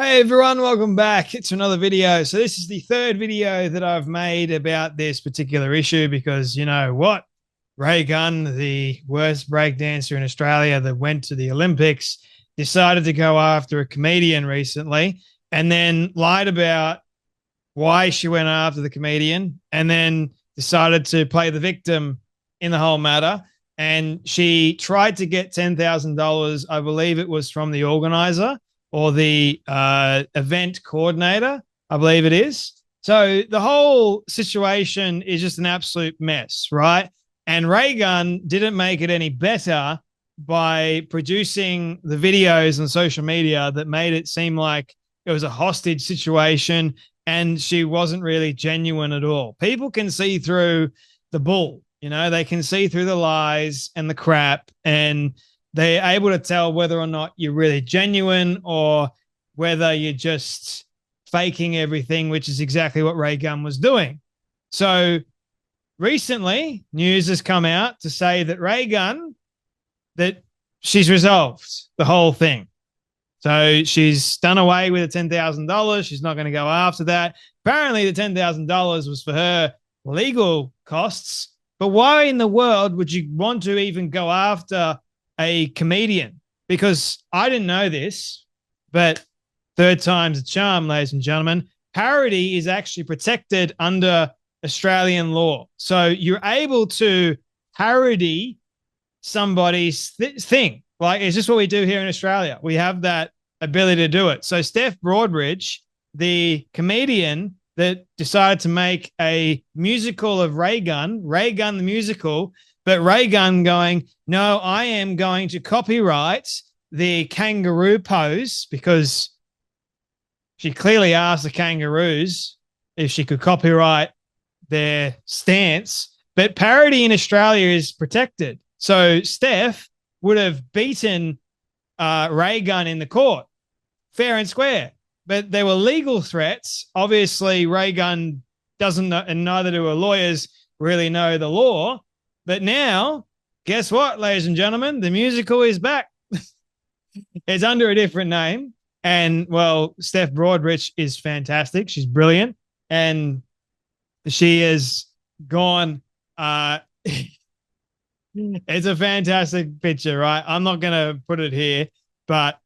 Hey everyone, welcome back. It's another video. So this is the third video that I've made about this particular issue because you know what? Raygun, the worst breakdancer in Australia that went to the Olympics, decided to go after a comedian recently and then lied about why she went after the comedian and then decided to play the victim in the whole matter. And she tried to get $10,000, I believe it was from the organizer or the event coordinator, I believe it is. So the whole situation is just an absolute mess, right? And Raygun didn't make it any better by producing the videos on social media that made it seem like it was a hostage situation and she wasn't really genuine at all. People can see through the bull, you know, they can see through the lies and the crap, and they're able to tell whether or not you're really genuine or whether you're just faking everything, which is exactly what Raygun was doing. So recently, news has come out to say that Raygun, that she's resolved the whole thing. So she's done away with the $10,000. She's not going to go after that. Apparently, the $10,000 was for her legal costs. But why in the world would you want to even go after a comedian? Because I didn't know this, but third time's a charm, ladies and gentlemen. Parody is actually protected under Australian law. So you're able to parody somebody's thing. Like, it's just what we do here in Australia. We have that ability to do it. So Steph Broadbridge, the comedian that decided to make a musical of Raygun the musical, but Raygun going, no, I am going to copyright the kangaroo pose, because she clearly asked the kangaroos if she could copyright their stance. But parody in Australia is protected. So Steph would have beaten Raygun in the court, fair and square. But there were legal threats. Obviously, Raygun doesn't know, and neither do her lawyers really know the law. But now, guess what, ladies and gentlemen? The musical is back. It's under a different name. And, well, Steph Broadbridge is fantastic. She's brilliant. And she has gone it's a fantastic picture, right? I'm not going to put it here, but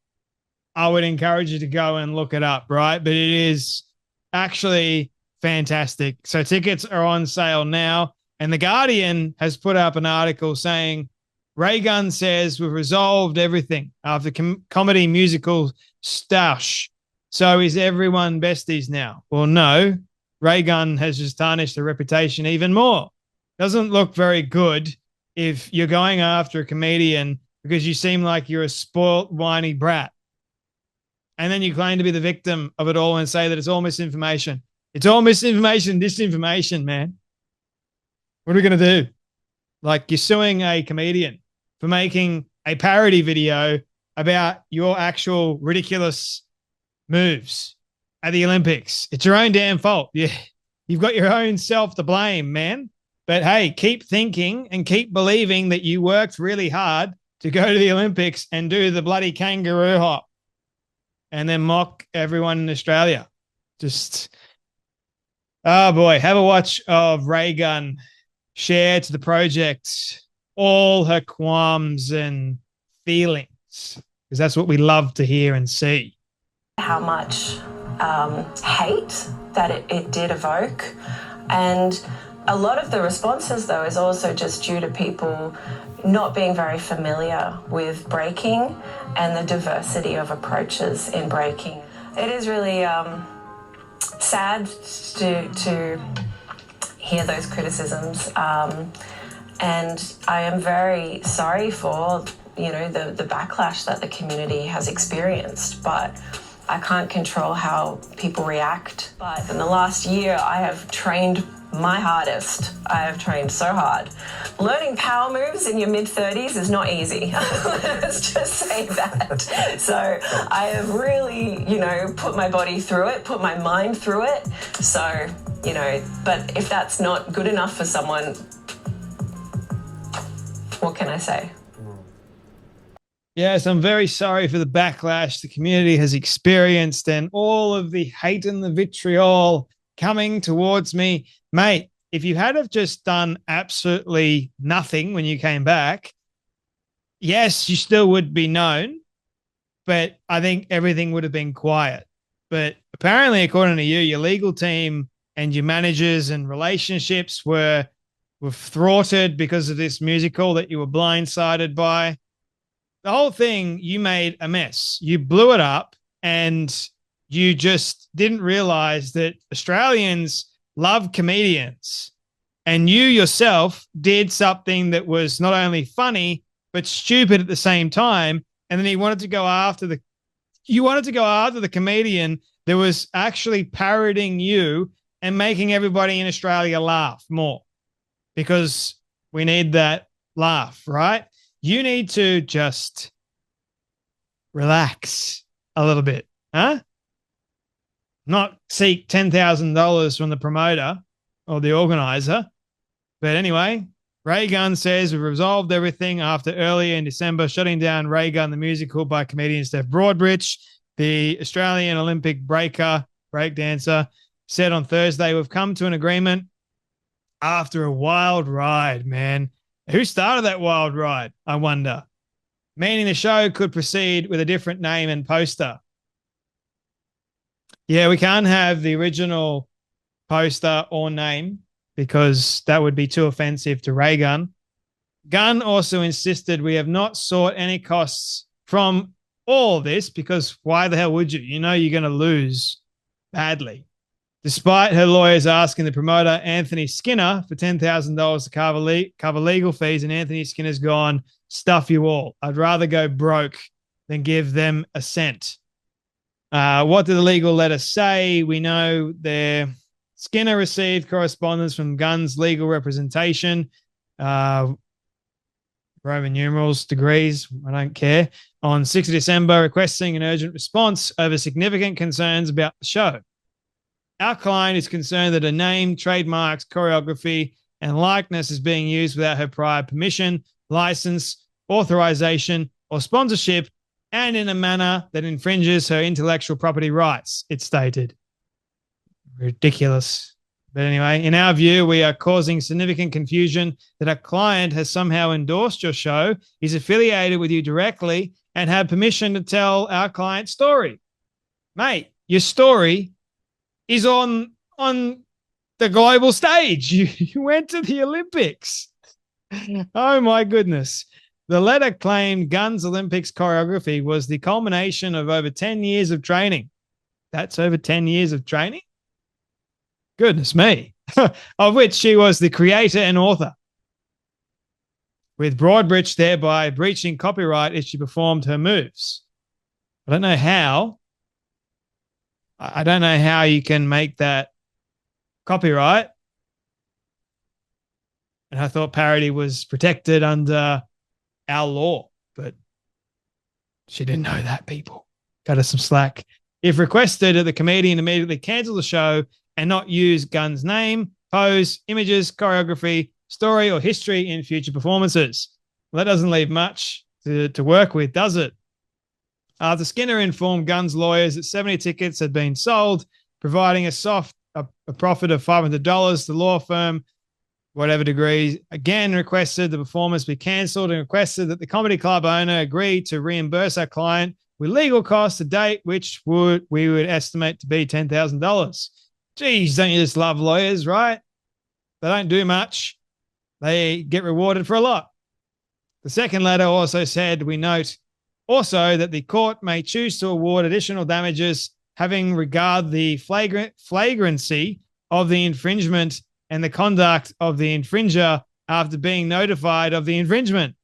I would encourage you to go and look it up, right? But it is actually fantastic. So tickets are on sale now. And The Guardian has put up an article saying, Raygun says we've resolved everything after comedy musical stash. So is everyone besties now? Well, no. Raygun has just tarnished her reputation even more. Doesn't look very good if you're going after a comedian because you seem like you're a spoilt, whiny brat. And then you claim to be the victim of it all and say that it's all misinformation. It's all misinformation, disinformation, man. What are we going to do? Like, you're suing a comedian for making a parody video about your actual ridiculous moves at the Olympics. It's your own damn fault. Yeah, you've got your own self to blame, man. But hey, keep thinking and keep believing that you worked really hard to go to the Olympics and do the bloody kangaroo hop and then mock everyone in Australia. Just, oh boy, have a watch of Raygun share to the project all her qualms and feelings, because that's what we love to hear and see. How much hate that it did evoke. And a lot of the responses, though, is also just due to people not being very familiar with breaking and the diversity of approaches in breaking. It is really sad to hear those criticisms, and I am very sorry for, you know, the backlash that the community has experienced, but I can't control how people react. But in the last year, I have trained my hardest. I have trained so hard. Learning power moves in your mid-30s is not easy. Let's just say that. So I have really, you know, put my body through it, put my mind through it. So, you know, but if that's not good enough for someone, what can I say? Yes, I'm very sorry for the backlash the community has experienced and all of the hate and the vitriol coming towards me. Mate, if you had have just done absolutely nothing when you came back, yes, you still would be known, but I think everything would have been quiet. But apparently, according to you, your legal team and your managers and relationships were thwarted because of this musical that you were blindsided by. The whole thing, you made a mess. You blew it up, and you just didn't realize that Australians love comedians. And you yourself did something that was not only funny, but stupid at the same time. And then you wanted to go after the comedian that was actually parodying you and making everybody in Australia laugh more because we need that laugh, right? You need to just relax a little bit, huh? Not seek $10,000 from the promoter or the organizer. But anyway, Raygun says we resolved everything after earlier in December shutting down Raygun the musical by comedian Steph Broadbridge. The Australian Olympic breakdancer, said on Thursday, we've come to an agreement after a wild ride, man. Who started that wild ride, I wonder? Meaning the show could proceed with a different name and poster. Yeah, we can't have the original poster or name because that would be too offensive to Raygun. Gunn also insisted we have not sought any costs from all this because why the hell would you? You know you're going to lose badly. Despite her lawyers asking the promoter, Anthony Skinner, for $10,000 to cover legal fees, and Anthony Skinner's gone, stuff you all. I'd rather go broke than give them a cent. What did the legal letter say? We know Skinner received correspondence from Gunn's legal representation, Roman numerals, degrees, I don't care, on 6th of December requesting an urgent response over significant concerns about the show. Our client is concerned that her name, trademarks, choreography, and likeness is being used without her prior permission, license, authorization, or sponsorship, and in a manner that infringes her intellectual property rights, it stated. Ridiculous. But anyway, in our view, we are causing significant confusion that our client has somehow endorsed your show, is affiliated with you directly, and had permission to tell our client's story. Mate, your story is on the global stage. You went to the Olympics. Oh, my goodness. The letter claimed Gunn's Olympics choreography was the culmination of over 10 years of training. That's over 10 years of training? Goodness me. Of which she was the creator and author, with Broadbridge thereby breaching copyright if she performed her moves. I don't know how. I don't know how you can make that copyright. And I thought parody was protected under our law, but she didn't know that, people. Cut us some slack. If requested, the comedian immediately cancel the show and not use Gunn's name, pose, images, choreography, story, or history in future performances. Well, that doesn't leave much to work with, does it? The Skinner informed Gunn's lawyers that 70 tickets had been sold, providing a profit of $500. The law firm, whatever degree, again requested the performance be cancelled and requested that the comedy club owner agree to reimburse our client with legal costs to date, which we would estimate to be $10,000. Geez, don't you just love lawyers, right? They don't do much. They get rewarded for a lot. The second letter also said, we note also that the court may choose to award additional damages having regard the flagrancy of the infringement and the conduct of the infringer after being notified of the infringement.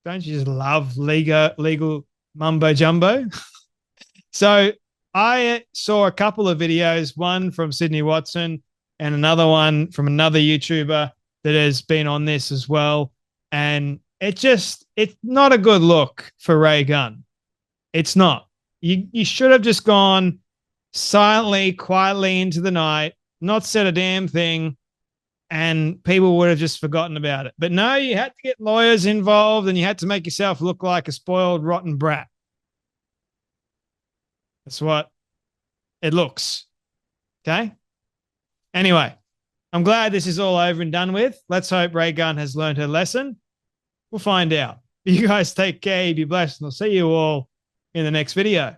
Don't you just love legal mumbo jumbo? So I saw a couple of videos, one from Sydney Watson and another one from another YouTuber that has been on this as well. And it's not a good look for Raygun. It's not. You should have just gone silently, quietly into the night, not said a damn thing, and people would have just forgotten about it. But no, you had to get lawyers involved and you had to make yourself look like a spoiled, rotten brat. That's what it looks. Okay. Anyway, I'm glad this is all over and done with. Let's hope Raygun has learned her lesson. We'll find out. You guys take care. Be blessed. And I'll see you all in the next video.